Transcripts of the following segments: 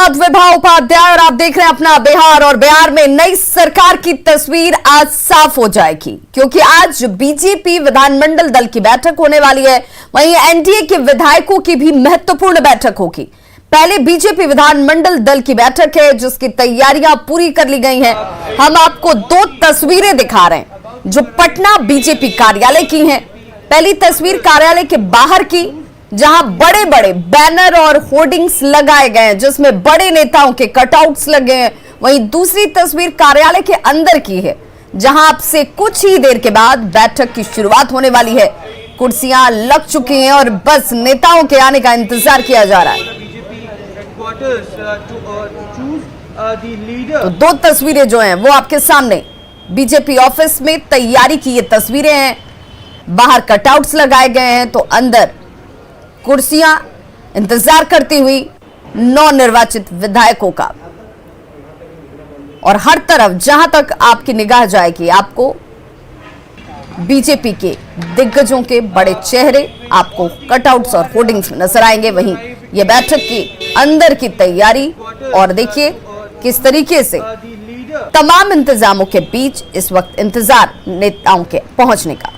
साथ विभा उपाध्याय और आप देख रहे हैं अपना बिहार। और बिहार में नई सरकार की तस्वीर आज साफ हो जाएगी, क्योंकि आज बीजेपी विधानमंडल दल की बैठक होने वाली है। वहीं एनडीए के विधायकों की भी महत्वपूर्ण बैठक होगी। पहले बीजेपी विधानमंडल दल की बैठक है, जिसकी तैयारियां पूरी कर ली गई हैं। हम आपको दो तस्वीरें दिखा रहे हैं जो पटना बीजेपी कार्यालय की हैं। पहली तस्वीर कार्यालय के बाहर की, जहां बड़े बड़े बैनर और होर्डिंग्स लगाए गए हैं, जिसमें बड़े नेताओं के कटआउट्स लगे हैं। वहीं दूसरी तस्वीर कार्यालय के अंदर की है, जहां अब से कुछ ही देर के बाद बैठक की शुरुआत होने वाली है। कुर्सियां लग चुकी हैं और बस नेताओं के आने का इंतजार किया जा रहा है। तो दो तस्वीरें जो हैं वो आपके सामने बीजेपी ऑफिस में तैयारी की ये तस्वीरें हैं। बाहर कटआउट्स लगाए गए हैं, तो अंदर कुर्सियां इंतजार करती हुई नवनिर्वाचित विधायकों का। और हर तरफ जहां तक आपकी निगाह जाएगी, आपको बीजेपी के दिग्गजों के बड़े चेहरे आपको कटआउट्स और होर्डिंग्स में नजर आएंगे। वहीं यह बैठक की अंदर की तैयारी, और देखिए किस तरीके से तमाम इंतजामों के बीच इस वक्त इंतजार नेताओं के पहुंचने का।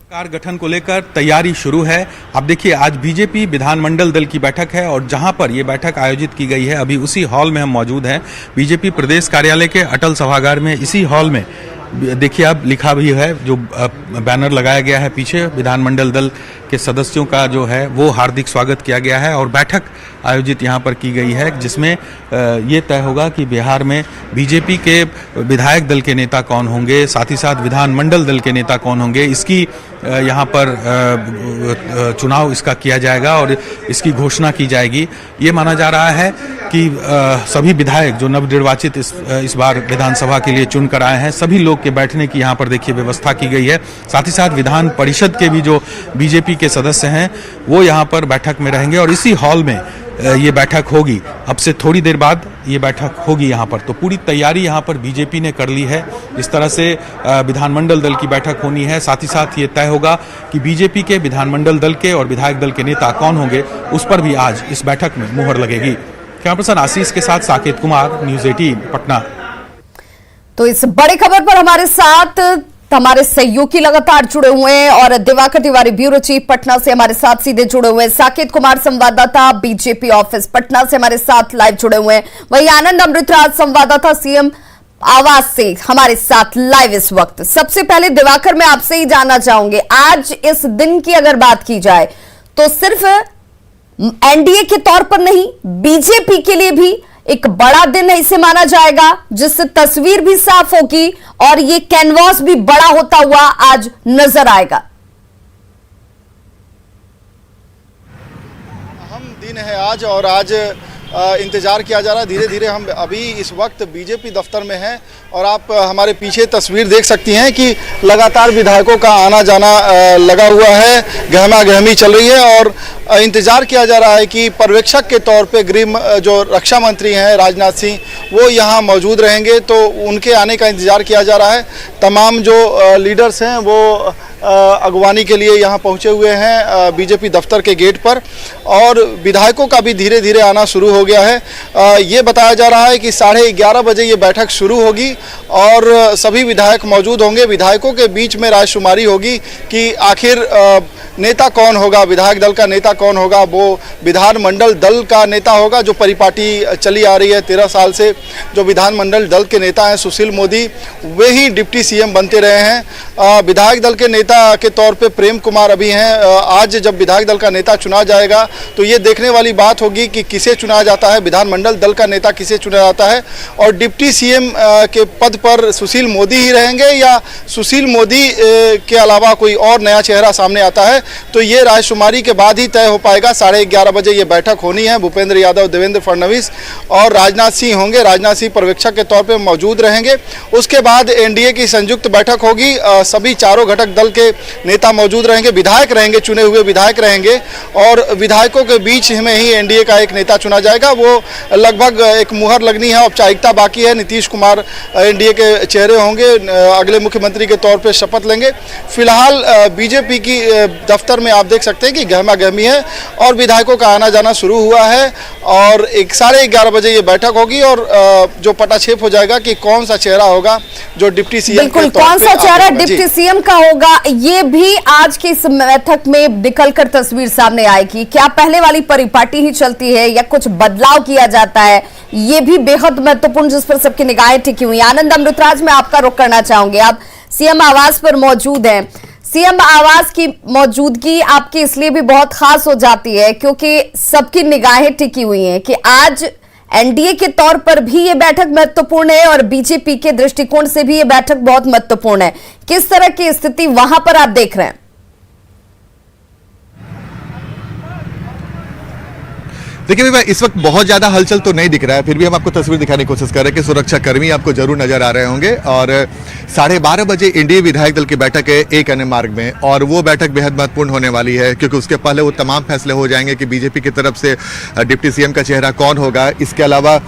सरकार गठन को लेकर तैयारी शुरू है। अब देखिए, आज बीजेपी विधानमंडल दल की बैठक है और जहां पर यह बैठक आयोजित की गई है, अभी उसी हॉल में हम मौजूद हैं। बीजेपी प्रदेश कार्यालय के अटल सभागार में, इसी हॉल में देखिए अब लिखा भी है, जो बैनर लगाया गया है पीछे, विधानमंडल दल के सदस्यों का जो है वो हार्दिक स्वागत किया गया है और बैठक आयोजित यहाँ पर की गई है, जिसमें ये तय होगा कि बिहार में बीजेपी के विधायक दल के नेता कौन होंगे, साथ ही साथ विधानमंडल दल के नेता कौन होंगे। इसकी यहाँ पर चुनाव इसका किया जाएगा और इसकी घोषणा की जाएगी। ये माना जा रहा है कि सभी विधायक जो नवनिर्वाचित इस बार विधानसभा के लिए चुनकर आए हैं, सभी लोग के बैठने की यहाँ पर देखिए व्यवस्था की गई है। साथ ही साथ विधान परिषद के भी जो बीजेपी के सदस्य हैं वो यहाँ पर बैठक में रहेंगे और इसी हॉल में ये बैठक होगी। अब से थोड़ी देर बाद ये बैठक होगी यहाँ पर। तो पूरी तैयारी यहाँ पर बीजेपी ने कर ली है। इस तरह से विधानमंडल दल की बैठक होनी है। साथ ही साथ ये तय होगा कि बीजेपी के विधानमंडल दल के और विधायक दल के नेता कौन होंगे, उस पर भी आज इस बैठक में मुहर लगेगी। कैमरा पर्सन आशीष के साथ साकेत कुमार, न्यूज़ 18 पटना। तो इस बड़ी खबर पर हमारे साथ हमारे सहयोगी लगातार जुड़े हुए हैं और दिवाकर तिवारी ब्यूरो चीफ पटना से हमारे साथ सीधे जुड़े हुए हैं। साकेत कुमार संवाददाता बीजेपी ऑफिस पटना से हमारे साथ लाइव जुड़े हुए हैं। वहीं आनंद अमृतराज संवाददाता सीएम आवास से हमारे साथ लाइव इस वक्त। सबसे पहले दिवाकर, मैं आपसे ही जानना चाहूंगी, आज इस दिन की अगर बात की जाए तो सिर्फ एनडीए के तौर पर नहीं, बीजेपी के लिए भी एक बड़ा दिन है इसे माना जाएगा, जिससे तस्वीर भी साफ होगी और ये कैनवास भी बड़ा होता हुआ आज नजर आएगा। अहम दिन है आज और आज इंतजार किया जा रहा है। धीरे धीरे हम अभी इस वक्त बीजेपी दफ्तर में हैं और आप हमारे पीछे तस्वीर देख सकती हैं कि लगातार विधायकों का आना जाना लगा हुआ है, गहमा गहमी चल रही है और इंतजार किया जा रहा है कि पर्यवेक्षक के तौर पे गृह जो रक्षा मंत्री हैं राजनाथ सिंह, वो यहाँ मौजूद रहेंगे। तो उनके आने का इंतजार किया जा रहा है। तमाम जो लीडर्स हैं वो अगवानी के लिए यहाँ पहुँचे हुए हैं बीजेपी दफ्तर के गेट पर और विधायकों का भी धीरे धीरे आना शुरू हो गया है। ये बताया जा रहा है कि 11:30 बजे ये बैठक शुरू होगी और सभी विधायक मौजूद होंगे। विधायकों के बीच में रायशुमारी होगी कि आखिर नेता कौन होगा, विधायक दल का नेता कौन होगा। वो विधानमंडल दल का नेता होगा जो परिपाटी चली आ रही है 13 साल से। जो विधानमंडल दल के नेता हैं सुशील मोदी, वे ही डिप्टी सीएम बनते रहे हैं। विधायक दल के नेता के तौर पे प्रेम कुमार अभी हैं। आज जब विधायक दल का नेता चुना जाएगा तो ये देखने वाली बात होगी कि किसे चुना जाता है, विधानमंडल दल का नेता किसे चुना जाता है और डिप्टी सीएम के पद पर सुशील मोदी ही रहेंगे या सुशील मोदी के अलावा कोई और नया चेहरा सामने आता है। तो ये रायशुमारी के बाद ही तय हो पाएगा। 11:30 बजे ये बैठक होनी है। भूपेंद्र यादव, देवेंद्र फडणवीस और राजनाथ सिंह होंगे। राजनाथ सिंह पर्यवेक्षक के तौर पे मौजूद रहेंगे। उसके बाद एनडीए की संयुक्त बैठक होगी। सभी चारों घटक दल के नेता मौजूद रहेंगे, विधायक रहेंगे, चुने हुए विधायक रहेंगे और विधायकों के बीच में ही एनडीए का एक नेता चुना जाएगा। वो लगभग एक मुहर लगनी है, औपचारिकता बाकी है। नीतीश कुमार एनडीए के चेहरे होंगे, अगले मुख्यमंत्री के तौर पर शपथ लेंगे। फिलहाल बीजेपी की दफ्तर में आप देख सकते हैं कि गहमा गहमी है और विधायकों का आना जाना शुरू हुआ है और 11:30 बजे ये बैठक होगी और जो पटाक्षेप हो जाएगा कि कौन सा चेहरा होगा जो डिप्टी सीएम बिल्कुल कौन सा चेहरा डिप्टी सीएम का होगा, ये भी आज की इस बैठक में निकलकर तस्वीर सामने आएगी। क्या पहले वाली परिपाटी ही चलती है या कुछ बदलाव किया जाता है, ये भी बेहद महत्वपूर्ण जिस पर सबकी निगाहें टिकी हुई। आनंद अमृतराज, मैं आपका रुख करना चाहूंगी। आप सीएम आवास पर मौजूद हैं। सीएम आवास की मौजूदगी आपकी इसलिए भी बहुत खास हो जाती है क्योंकि सबकी निगाहें टिकी हुई हैं कि आज एनडीए के तौर पर भी ये बैठक महत्वपूर्ण है और बीजेपी के दृष्टिकोण से भी ये बैठक बहुत महत्वपूर्ण है। किस तरह की स्थिति वहां पर आप देख रहे हैं? देखिए भैया, इस वक्त बहुत ज्यादा हलचल तो नहीं दिख रहा है, फिर भी हम आपको तस्वीर दिखाने की कोशिश कर रहे हैं कि सुरक्षा कर्मी आपको जरूर नजर आ रहे होंगे। और 12:30 बजे एनडीए विधायक दल की बैठक है एक अन्य मार्ग में, और वो बैठक बेहद महत्वपूर्ण होने वाली है क्योंकि उसके पहले वो तमाम फैसले हो जाएंगे कि बीजेपी की तरफ से डिप्टी सीएम का चेहरा कौन होगा, इसके अलावा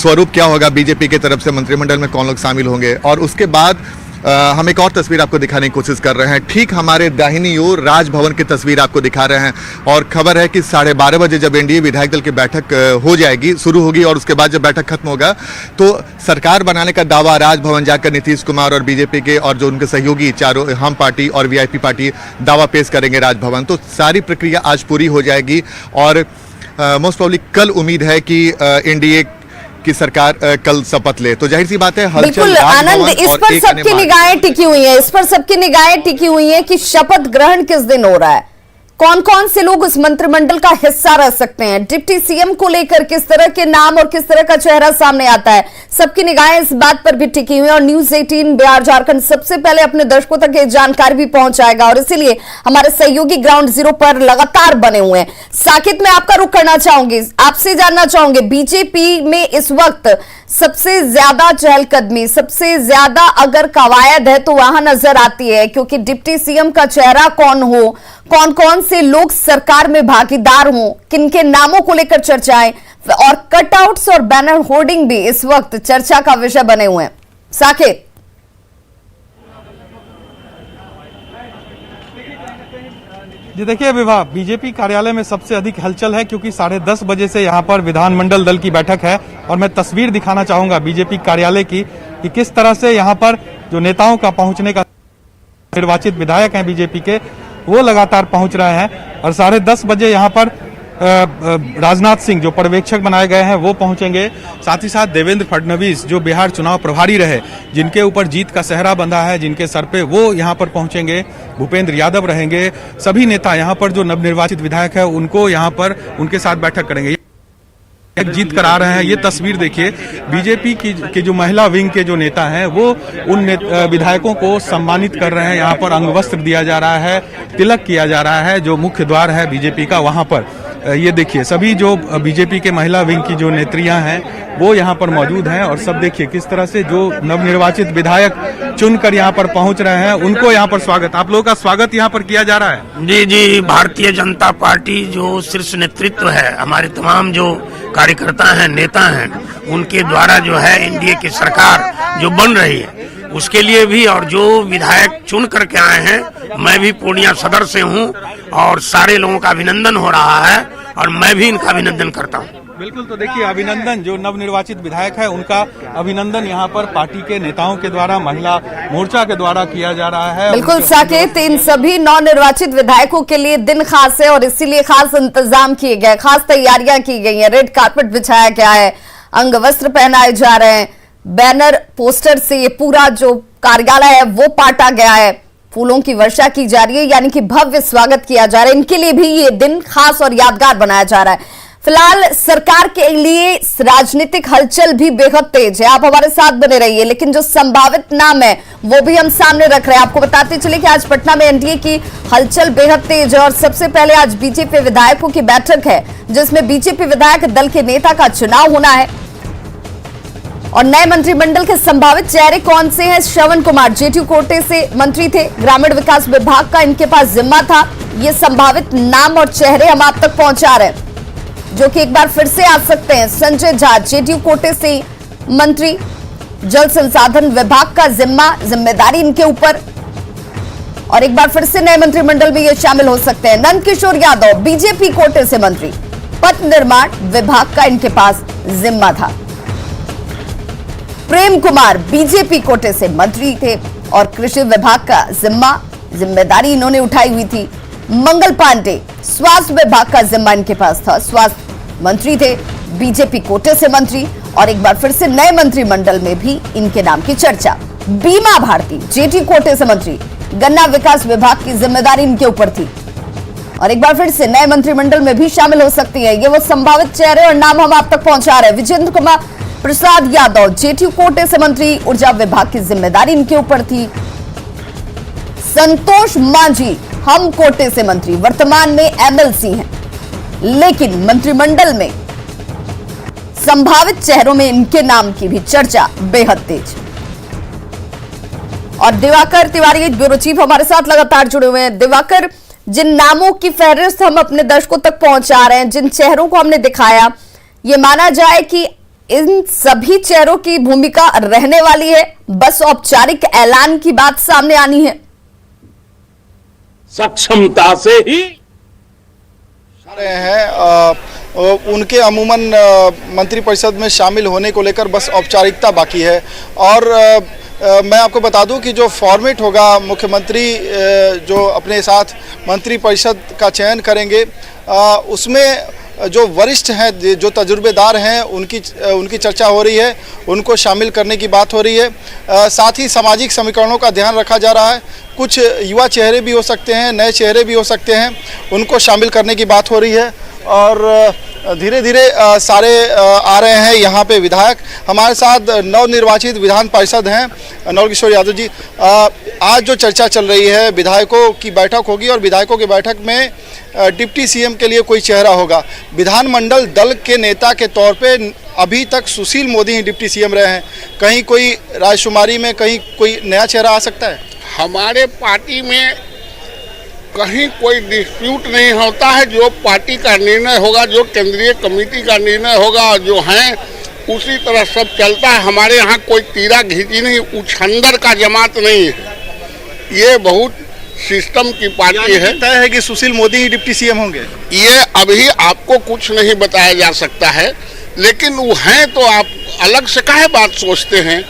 स्वरूप क्या होगा, बीजेपी की तरफ से मंत्रिमंडल में कौन लोग शामिल होंगे। और उसके बाद हम एक और तस्वीर आपको दिखाने की कोशिश कर रहे हैं। ठीक हमारे दाहिनी ओर राजभवन की तस्वीर आपको दिखा रहे हैं और खबर है कि 12:30 बजे जब एनडीए विधायक दल की बैठक हो जाएगी, शुरू होगी, और उसके बाद जब बैठक खत्म होगा तो सरकार बनाने का दावा राजभवन जाकर नीतीश कुमार और बीजेपी के और जो उनके सहयोगी चारों हम पार्टी और वीआईपी पार्टी दावा पेश करेंगे राजभवन। तो सारी प्रक्रिया आज पूरी हो जाएगी और मोस्ट प्रोबेबली कल उम्मीद है कि एनडीए की सरकार कल शपथ ले। तो जाहिर सी बात है बिल्कुल आनंद, इस पर सबकी निगाहें टिकी हुई हैं, इस पर सबकी निगाहें टिकी हुई हैं कि शपथ ग्रहण किस दिन हो रहा है, कौन कौन से लोग उस मंत्रिमंडल का हिस्सा रह सकते हैं, डिप्टी सीएम को लेकर किस तरह के नाम और किस तरह का चेहरा सामने आता है, सबकी निगाहें इस बात पर भी टिकी हुई है। और न्यूज 18 बिहार झारखंड सबसे पहले अपने दर्शकों तक ये जानकारी भी पहुंचाएगा और इसीलिए हमारे सहयोगी ग्राउंड जीरो पर लगातार बने हुए हैं। साकित, मैं आपका रुख करना चाहूंगी, आपसे जानना चाहूंगी बीजेपी में इस वक्त सबसे ज्यादा चहलकदमी, सबसे ज्यादा अगर कवायद है तो वहां नजर आती है क्योंकि डिप्टी सीएम का चेहरा कौन हो, कौन कौन से लोग सरकार में भागीदार हों, किनके नामों को लेकर चर्चाएं और कटआउट्स और बैनर होर्डिंग भी इस वक्त चर्चा का विषय बने हुए हैं। साकित, जी देखिए विभा, बीजेपी कार्यालय में सबसे अधिक हलचल है क्योंकि 10:30 बजे से यहाँ पर विधानमंडल दल की बैठक है और मैं तस्वीर दिखाना चाहूंगा बीजेपी कार्यालय की कि किस तरह से यहाँ पर जो नेताओं का पहुंचने का, निर्वाचित विधायक हैं बीजेपी के, वो लगातार पहुंच रहे हैं। और 10:30 बजे यहाँ पर राजनाथ सिंह जो पर्यवेक्षक बनाए गए हैं वो पहुंचेंगे, साथ ही साथ देवेंद्र फडणवीस जो बिहार चुनाव प्रभारी रहे, जिनके ऊपर जीत का सेहरा बंधा है, जिनके सर पे, वो यहाँ पर पहुंचेंगे। भूपेंद्र यादव रहेंगे, सभी नेता यहाँ पर जो नवनिर्वाचित विधायक है उनको यहाँ पर उनके साथ बैठक करेंगे, जीत कर आ रहे हैं। ये तस्वीर देखिए, बीजेपी की जो महिला विंग के जो नेता हैं वो उन विधायकों को सम्मानित कर रहे हैं। यहाँ पर अंगवस्त्र दिया जा रहा है, तिलक किया जा रहा है, जो मुख्य द्वार है बीजेपी का वहां पर। ये देखिए, सभी जो बीजेपी के महिला विंग की जो नेत्रियां हैं वो यहाँ पर मौजूद हैं और सब देखिए किस तरह से जो नवनिर्वाचित विधायक चुनकर यहाँ पर पहुंच रहे हैं उनको यहाँ पर स्वागत, आप लोगों का स्वागत यहाँ पर किया जा रहा है। जी जी, भारतीय जनता पार्टी जो शीर्ष नेतृत्व है, हमारे तमाम जो कार्यकर्ता हैं, नेता हैं, उनके द्वारा जो है एनडीए की सरकार जो बन रही है उसके लिए भी, और जो विधायक चुन करके आए हैं, मैं भी पूर्णिया सदर से हूं और सारे लोगों का अभिनंदन हो रहा है और मैं भी इनका अभिनंदन करता हूं। बिल्कुल, तो देखिए अभिनंदन जो नवनिर्वाचित विधायक है उनका अभिनंदन यहाँ पर पार्टी के नेताओं के द्वारा, महिला मोर्चा के द्वारा किया जा रहा है। बिल्कुल साकेत, इन सभी नवनिर्वाचित विधायकों के लिए दिन खास है और इसीलिए खास इंतजाम किए गए, खास तैयारियां की गई हैं, रेड कारपेट बिछाया गया है, अंग वस्त्र पहनाए जा रहे हैं, बैनर पोस्टर से ये पूरा जो कार्यालय है वो पाटा गया है, फूलों की वर्षा की जा रही है, यानी कि भव्य स्वागत किया जा रहा है। इनके लिए भी ये दिन खास और यादगार बनाया जा रहा है। फिलहाल सरकार के लिए राजनीतिक हलचल भी बेहद तेज है, आप हमारे साथ बने रहिए, लेकिन जो संभावित नाम है वो भी हम सामने रख रहे हैं। आपको बताते चले कि आज पटना में एनडीए की हलचल बेहद तेज है और सबसे पहले आज बीजेपी विधायकों की बैठक है जिसमें बीजेपी विधायक दल के नेता का चुनाव होना है और नए मंत्रिमंडल के संभावित चेहरे कौन से हैं। श्रवण कुमार जेटीयू कोटे से मंत्री थे, ग्रामीण विकास विभाग का इनके पास जिम्मा था। ये संभावित नाम और चेहरे हम आप तक पहुंचा रहे हैं जो कि एक बार फिर से आ सकते हैं। संजय झा जेटीयू कोटे से मंत्री, जल संसाधन विभाग का जिम्मेदारी इनके ऊपर, और एक बार फिर से नए मंत्रिमंडल में ये शामिल हो सकते हैं। नंद किशोर यादव बीजेपी कोटे से मंत्री, पथ निर्माण विभाग का इनके पास जिम्मा था। प्रेम कुमार बीजेपी कोटे से मंत्री थे और कृषि विभाग का जिम्मेदारी इन्होंने उठाई हुई थी। मंगल पांडे स्वास्थ्य विभाग का जिम्मा इनके पास था, स्वास्थ्य मंत्री थे, बीजेपी कोटे से मंत्री। और एक बार फिर से नए मंत्रिमंडल में भी इनके नाम की चर्चा। बीमा भारती जेटी कोटे से मंत्री, गन्ना विकास विभाग की जिम्मेदारी इनके ऊपर थी और एक बार फिर से नए मंत्रिमंडल में भी शामिल हो सकती है। ये वो संभावित चेहरे और नाम हम आप तक पहुंचा रहे हैं। विजेंद्र कुमार प्रसाद यादव जेटी कोटे से मंत्री, ऊर्जा विभाग की जिम्मेदारी इनके ऊपर थी। संतोष मांझी हम कोटे से मंत्री, वर्तमान में एमएलसी हैं, लेकिन मंत्रिमंडल में संभावित चेहरों में इनके नाम की भी चर्चा बेहद तेज। और दिवाकर तिवारी ब्यूरो चीफ हमारे साथ लगातार जुड़े हुए हैं। दिवाकर, जिन नामों की फहरिस्त हम अपने दर्शकों तक पहुंचा रहे हैं, जिन चेहरों को हमने दिखाया, ये माना जाए कि इन सभी चेहरों की भूमिका रहने वाली है, बस औपचारिक ऐलान की बात सामने आनी है। सक्षमता से ही रहे हैं उनके अमूमन मंत्रिपरिषद में शामिल होने को लेकर बस औपचारिकता बाकी है। और मैं आपको बता दूं कि जो फॉर्मेट होगा, मुख्यमंत्री जो अपने साथ मंत्रिपरिषद का चयन करेंगे, उसमें जो वरिष्ठ हैं, जो तजुर्बेदार हैं, उनकी चर्चा हो रही है, उनको शामिल करने की बात हो रही है। साथ ही सामाजिक समीकरणों का ध्यान रखा जा रहा है। कुछ युवा चेहरे भी हो सकते हैं, नए चेहरे भी हो सकते हैं, उनको शामिल करने की बात हो रही है। और धीरे धीरे सारे आ रहे हैं यहाँ पे विधायक। हमारे साथ नवनिर्वाचित विधान पार्षद हैं नंद किशोर यादव जी। आज जो चर्चा चल रही है, विधायकों की बैठक होगी और विधायकों की बैठक में डिप्टी सीएम के लिए कोई चेहरा होगा। विधानमंडल दल के नेता के तौर पे अभी तक सुशील मोदी ही डिप्टी सीएम रहे हैं। कहीं कोई राजकुमारी में कहीं कोई नया चेहरा आ सकता है? हमारे पार्टी में कहीं कोई डिस्प्यूट नहीं होता है। जो पार्टी का निर्णय होगा, जो केंद्रीय कमेटी का निर्णय होगा, जो हैं उसी तरह सब चलता है। हमारे यहाँ कोई तीरा घिंची नहीं, उछंदर का जमात नहीं है। ये बहुत सिस्टम की पार्टी है। तय है कि सुशील मोदी ही डिप्टी सीएम होंगे? ये अभी आपको कुछ नहीं बताया जा सकता है, लेकिन वो हैं तो आप अलग से काहे बात सोचते हैं।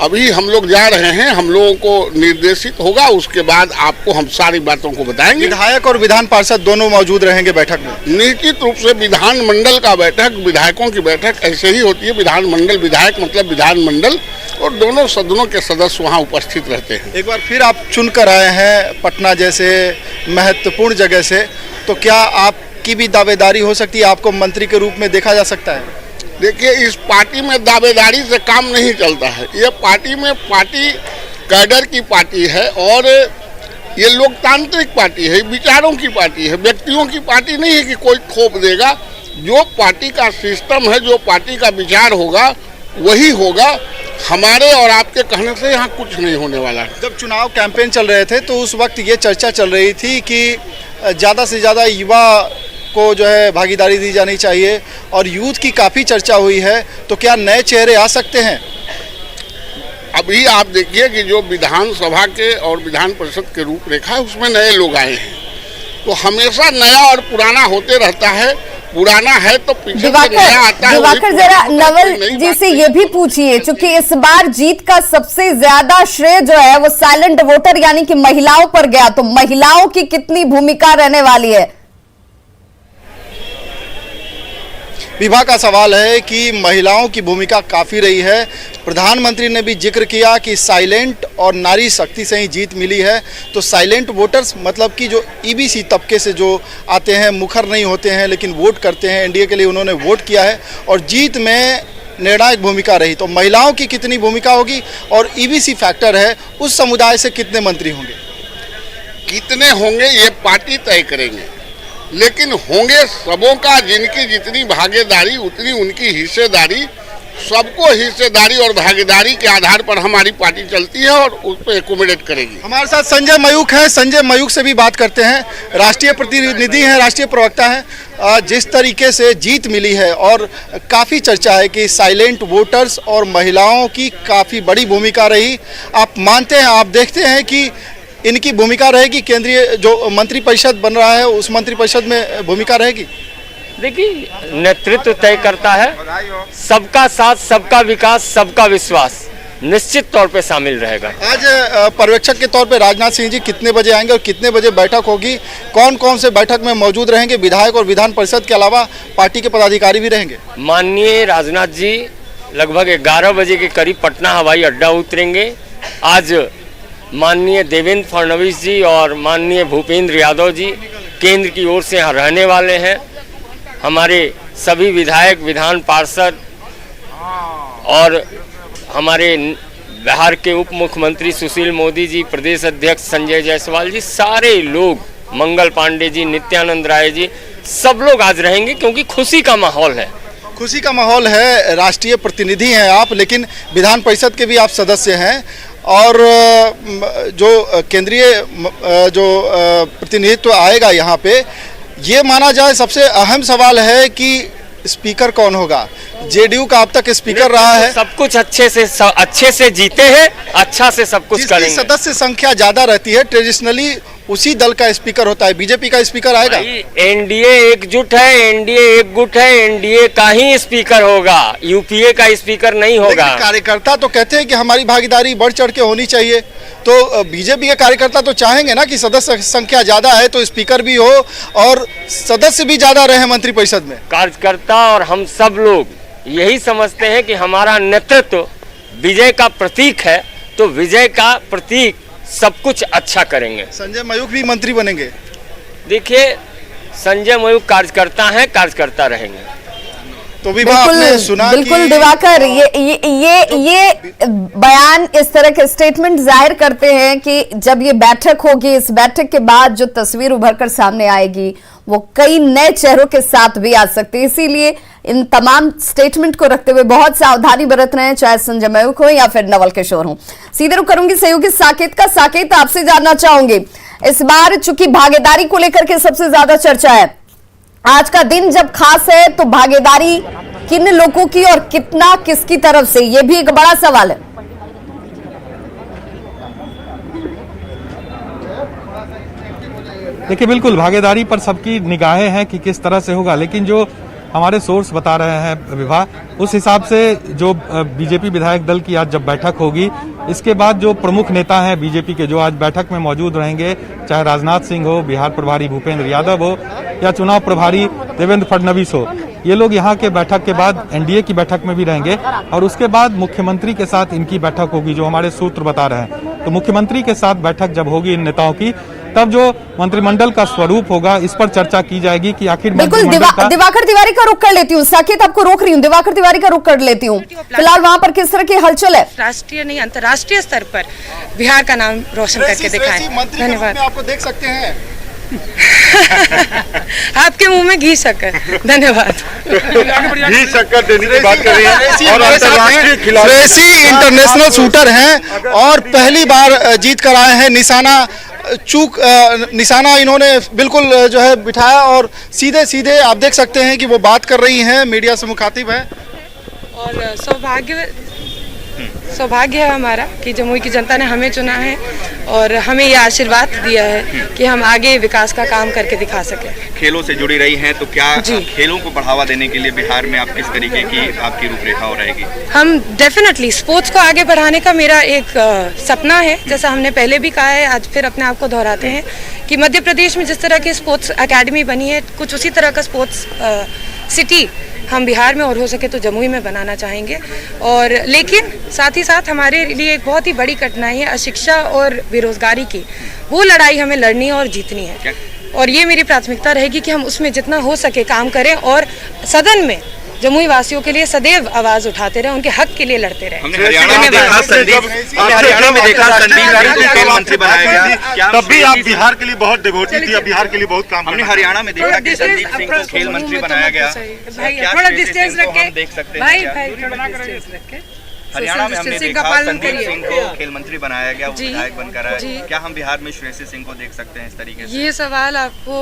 अभी हम लोग जा रहे हैं, हम लोगों को निर्देशित होगा, उसके बाद आपको हम सारी बातों को बताएंगे। विधायक और विधान पार्षद दोनों मौजूद रहेंगे बैठक में? निश्चित रूप से विधानमंडल का बैठक, विधायकों की बैठक ऐसे ही होती है। विधानमंडल, विधायक मतलब विधानमंडल, और दोनों सदनों के सदस्य वहाँ उपस्थित रहते हैं। एक बार फिर आप चुनकर आए हैं पटना जैसे महत्वपूर्ण जगह से, तो क्या आपकी भी दावेदारी हो सकती है, आपको मंत्री के रूप में देखा जा सकता है? देखिए, इस पार्टी में दावेदारी से काम नहीं चलता है। ये पार्टी कैडर की पार्टी है और ये लोकतांत्रिक पार्टी है, विचारों की पार्टी है, व्यक्तियों की पार्टी नहीं है कि कोई थोप देगा। जो पार्टी का सिस्टम है, जो पार्टी का विचार होगा वही होगा। हमारे और आपके कहने से यहाँ कुछ नहीं होने वाला। जब चुनाव कैंपेन चल रहे थे तो उस वक्त ये चर्चा चल रही थी कि ज़्यादा से ज़्यादा युवा को जो है भागीदारी दी जानी चाहिए और यूथ की काफ़ी चर्चा हुई है, तो क्या नए चेहरे आ सकते हैं? अभी आप देखिए कि जो विधानसभा के और विधान परिषद के रूपरेखा है उसमें नए लोग आए हैं, तो हमेशा नया और पुराना होते रहता है। पुराना है तो पीछे से नया आता है। दिवाकर, जरा नवल जी से ये भी पूछिए, चूंकि इस बार जीत का सबसे ज्यादा श्रेय जो है वो साइलेंट वोटर यानी कि महिलाओं पर गया, तो महिलाओं की कितनी भूमिका रहने वाली है? विभाग का सवाल है कि महिलाओं की भूमिका काफ़ी रही है। प्रधानमंत्री ने भी जिक्र किया कि साइलेंट और नारी शक्ति से ही जीत मिली है। तो साइलेंट वोटर्स मतलब कि जो ईबीसी तबके से जो आते हैं, मुखर नहीं होते हैं लेकिन वोट करते हैं, एनडीए के लिए उन्होंने वोट किया है और जीत में निर्णायक भूमिका रही। तो महिलाओं की कितनी भूमिका होगी और ईबीसी फैक्टर है, उस समुदाय से कितने मंत्री होंगे? कितने होंगे ये पार्टी तय करेंगे, लेकिन होंगे सबों का। जिनकी जितनी भागीदारी उतनी उनकी हिस्सेदारी। सबको हिस्सेदारी और भागीदारी के आधार पर हमारी पार्टी चलती है और उस पर एकोमोडेट करेगी। हमारे साथ संजय मयूख हैं, संजय मयूख से भी बात करते हैं। राष्ट्रीय प्रतिनिधि हैं, राष्ट्रीय प्रवक्ता हैं। जिस तरीके से जीत मिली है और काफ़ी चर्चा है कि साइलेंट वोटर्स और महिलाओं की काफ़ी बड़ी भूमिका रही, आप मानते हैं, आप देखते हैं कि इनकी भूमिका रहेगी? केंद्रीय जो मंत्रिपरिषद बन रहा है उस मंत्रिपरिषद में भूमिका रहेगी? देखिए, नेतृत्व तय करता है। सबका साथ, सबका विकास, सबका विश्वास निश्चित तौर पे शामिल रहेगा। आज पर्यवेक्षक के तौर पे राजनाथ सिंह जी कितने बजे आएंगे और कितने बजे बैठक होगी? कौन कौन से बैठक में मौजूद रहेंगे? विधायक और विधान परिषद के अलावा पार्टी के पदाधिकारी भी रहेंगे। माननीय राजनाथ जी लगभग 11 बजे के करीब पटना हवाई अड्डा उतरेंगे। आज माननीय देवेंद्र फडणवीस जी और माननीय भूपेंद्र यादव जी केंद्र की ओर से यहाँ रहने वाले हैं। हमारे सभी विधायक, विधान पार्षद और हमारे बिहार के उप मुख्यमंत्री सुशील मोदी जी, प्रदेश अध्यक्ष संजय जायसवाल जी, सारे लोग, मंगल पांडे जी, नित्यानंद राय जी, सब लोग आज रहेंगे क्योंकि खुशी का माहौल है। खुशी का माहौल है। राष्ट्रीय प्रतिनिधि हैं आप, लेकिन विधान परिषद के भी आप सदस्य हैं और जो केंद्रीय जो प्रतिनिधित्व आएगा यहाँ पे, ये माना जाए सबसे अहम सवाल है कि स्पीकर कौन होगा। जेडीयू का अब तक स्पीकर रहा है। सब कुछ अच्छे से जीते हैं, अच्छा से सब कुछ करेंगे। सदस्य संख्या ज्यादा रहती है, ट्रेडिशनली उसी दल का स्पीकर होता है। बीजेपी का स्पीकर आएगा? एनडीए एकजुट है, एनडीए एकजुट है, एनडीए का ही स्पीकर होगा, यूपीए का स्पीकर नहीं होगा। कार्यकर्ता तो कहते हैं कि हमारी भागीदारी बढ़ चढ़ के होनी चाहिए, तो बीजेपी के कार्यकर्ता तो चाहेंगे ना कि सदस्य संख्या ज्यादा है तो स्पीकर भी हो और सदस्य भी ज्यादा रहे मंत्रिपरिषद में। कार्यकर्ता और हम सब लोग यही समझते हैं कि हमारा नेतृत्व विजय का प्रतीक है, तो विजय का प्रतीक सब कुछ अच्छा करेंगे। संजय मयूख भी मंत्री बनेंगे? देखिए, संजय मयूख कार्यकर्ता हैं, कार्यकर्ता रहेंगे। तो भी आपने सुना बिल्कुल दिवाकर, ये बयान, इस तरह के स्टेटमेंट जाहिर करते हैं कि जब ये बैठक होगी, इस बैठक के बाद जो तस्वीर उभर कर सामने आएगी वो कई नए चेहरों के साथ भी आ सकती है। इसीलिए इन तमाम स्टेटमेंट को रखते हुए बहुत सावधानी बरत रहे हैं, चाहे संजय मयूख हो या फिर नवल किशोर हो। सीधे रुख करूंगी सहयोगी साकेत का। साकेत, आपसे जानना चाहूंगी, इस बार चूंकि भागीदारी को लेकर के सबसे ज्यादा चर्चा है, आज का दिन जब खास है तो भागीदारी किन लोगों की और कितना किसकी तरफ से, यह भी एक बड़ा सवाल है। देखिए, बिल्कुल भागीदारी पर सबकी निगाहें हैं कि किस तरह से होगा, लेकिन जो हमारे सोर्स बता रहे हैं विभा, उस हिसाब से जो बीजेपी विधायक दल की आज जब बैठक होगी, इसके बाद जो प्रमुख नेता हैं बीजेपी के जो आज बैठक में मौजूद रहेंगे, चाहे राजनाथ सिंह हो, बिहार प्रभारी भूपेंद्र यादव हो या चुनाव प्रभारी देवेंद्र फडणवीस हो, ये लोग यहाँ के बैठक के बाद एनडीए की बैठक में भी रहेंगे और उसके बाद मुख्यमंत्री के साथ इनकी बैठक होगी, जो हमारे सूत्र बता रहे हैं। तो मुख्यमंत्री के साथ बैठक जब होगी इन नेताओं की, तब जो मंत्रिमंडल का स्वरूप होगा इस पर चर्चा की जाएगी कि आखिर बिल्कुल। दिवाकर तिवारी का रुख कर लेती हूँ, साकेत आपको रोक रही हूँ, दिवाकर तिवारी का रुख कर लेती हूँ। फिलहाल वहाँ पर किस तरह की हलचल है? राष्ट्रीय नहीं, अंतर्राष्ट्रीय स्तर पर बिहार का नाम रोशन करके दिखाएं। धन्यवाद। आपको देख सकते हैं आपके मुंह में घी शक्कर। धन्यवाद। घी शक्कर देने की बात कर रही है और अंतर्राष्ट्रीय खिलाड़ी ट्रेसी इंटरनेशनल शूटर हैं और पहली बार जीत कर आए हैं। निशाना इन्होंने बिल्कुल जो है बिठाया और सीधे सीधे आप देख सकते हैं कि वो बात कर रही हैं, मीडिया से मुखातिब है। और सौभाग्य है हमारा कि जमुई की जनता ने हमें चुना है और हमें ये आशीर्वाद दिया है कि हम आगे विकास का काम करके दिखा सकें। खेलों से जुड़ी रही हैं, तो क्या खेलों को बढ़ावा देने के लिए बिहार में आप किस तरीके की आपकी रूपरेखा हो रहेगी? हम डेफिनेटली स्पोर्ट्स को आगे बढ़ाने का मेरा एक सपना है, जैसा हमने पहले भी कहा है, आज फिर अपने आप को दोहराते हैं कि मध्य प्रदेश में जिस तरह की स्पोर्ट्स एकेडमी बनी है, कुछ उसी तरह का स्पोर्ट्स सिटी हम बिहार में और हो सके तो जमुई में बनाना चाहेंगे। और लेकिन साथ ही साथ हमारे लिए एक बहुत ही बड़ी कठिनाई है अशिक्षा और बेरोजगारी की। वो लड़ाई हमें लड़नी है और जीतनी है और ये मेरी प्राथमिकता रहेगी कि हम उसमें जितना हो सके काम करें और सदन में जमुई वासियों के लिए सदैव आवाज उठाते रहे, उनके हक के लिए लड़ते रहे। हमने हरियाणा में देखा संदीप खेल मंत्री बनाया गया, तब भी आप बिहार के लिए बहुत डिवोटी थी, बिहार के लिए बहुत काम। हमने हरियाणा में देखा कि संदीप सिंह को खेल मंत्री बनाया गया। थोड़ा डिस्टेंस रख के देख सकते भाई थोड़ा डिस्टेंस रख के हरियाणा में हमने डिस्टेंसिंग देखा का पालन संदीप करिए। सिंह को खेल मंत्री बनाया गया, वो जी। विधायक बनकर आए। जी। क्या हम बिहार में श्रेयसी सिंह को देख सकते हैं इस तरीके से? ये सवाल आपको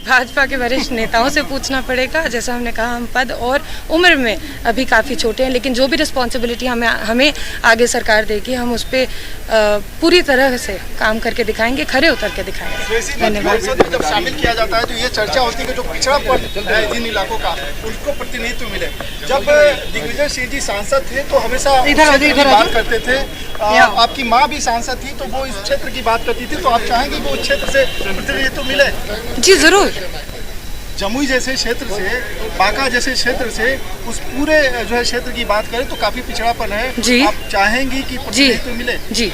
भाजपा के वरिष्ठ नेताओं से पूछना पड़ेगा। जैसा हमने कहा, हम पद और उम्र में अभी काफ़ी छोटे हैं, लेकिन जो भी रिस्पॉन्सिबिलिटी हमें आगे सरकार देगी, हम उस पर पूरी तरह से काम करके दिखाएंगे, खरे उतर के दिखाएंगे। धन्यवाद। जब शामिल किया जाता है तो ये चर्चा होती है कि जो पिछड़ापन है जिन इलाकों का, उनको प्रतिनिधित्व मिले। जब दिग्विजय सिंह जी सांसद थे तो हमेशा उस क्षेत्र की बात करते थे। आपकी माँ भी सांसद थी तो वो इस क्षेत्र की बात करती थी, तो आप चाहेंगे कि वो क्षेत्र से प्रतिनिधित्व मिले? जी जरूर। जमुई जैसे क्षेत्र से, बांका जैसे क्षेत्र से उस पूरे जो है क्षेत्र की बात करें तो काफी पिछड़ापन है। जी। आप चाहेंगी कि प्रतिनिधित्व मिले? जी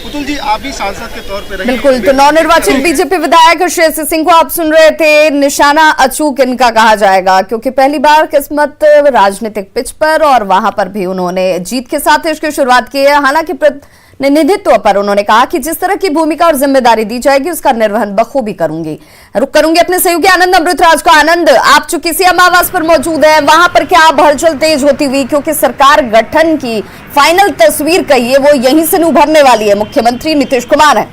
पुतुल जी, आप भी सांसद के तौर पे रही। बिल्कुल, तो नवनिर्वाचित बीजेपी विधायक श्रेयसी सिंह को आप सुन रहे थे। निशाना अचूक इनका कहा जाएगा, क्योंकि पहली बार किस्मत राजनीतिक पिच पर, और वहां पर भी उन्होंने जीत के साथ इसकी शुरुआत की है। हालांकि प्रतिनिधित्व पर उन्होंने कहा कि जिस तरह की भूमिका और जिम्मेदारी दी जाएगी उसका निर्वहन बखूबी करूंगी। रुक करूंगी अपने सहयोगी आनंद अमृतराज को। आनंद, आप चूंकि सीएम आवास पर मौजूद है, वहां पर क्या अब हलचल तेज होती हुई, क्योंकि सरकार गठन की फाइनल तस्वीर कहिए वो यहीं से उभरने वाली है, मुख्यमंत्री नीतीश कुमार है।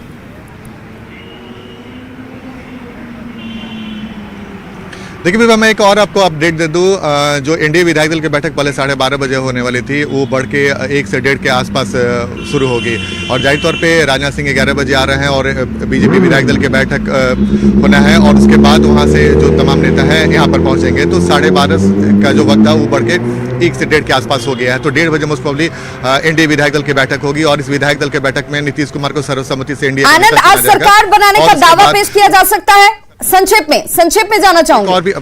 देखिए विभा, मैं एक और आपको अपडेट दे दूं। जो एनडीए विधायक दल की बैठक पहले 12:30 बजे होने वाली थी, वो बढ़ के 1 से 1:30 के आसपास शुरू होगी। और जाहिर तौर पे राजनाथ सिंह 11 बजे आ रहे हैं और बीजेपी विधायक दल की बैठक होना है, और उसके बाद वहाँ से जो तमाम नेता हैं यहाँ पर पहुँचेंगे। तो 12:30 का जो वक्त था वो बढ़ के 1 से 1:30 के आसपास हो गया है। तो 1:30 बजे मोस्ट प्रोबेबली एनडीए विधायक दल की बैठक होगी, और इस विधायक दल की बैठक में नीतीश कुमार को सर्वसम्मति से एनडीए आनंद, आज सरकार बनाने का दावा पेश किया जा सकता है? संक्षेप में जाना चाहूंगा। और भी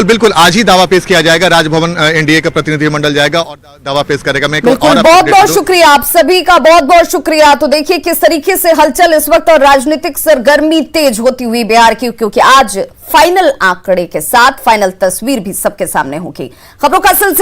बिल्कुल आज ही दावा पेश किया जाएगा। राजभवन एनडीए का प्रतिनिधिमंडल जाएगा और दावा पेश करेगा। मैं बिल्कुल, बहुत बहुत शुक्रिया आप सभी का, बहुत बहुत शुक्रिया। तो देखिए किस तरीके से हलचल इस वक्त और राजनीतिक सरगर्मी तेज होती हुई बिहार की, क्योंकि आज फाइनल आंकड़े के साथ फाइनल तस्वीर भी सबके सामने होगी। खबरों का सिलसिला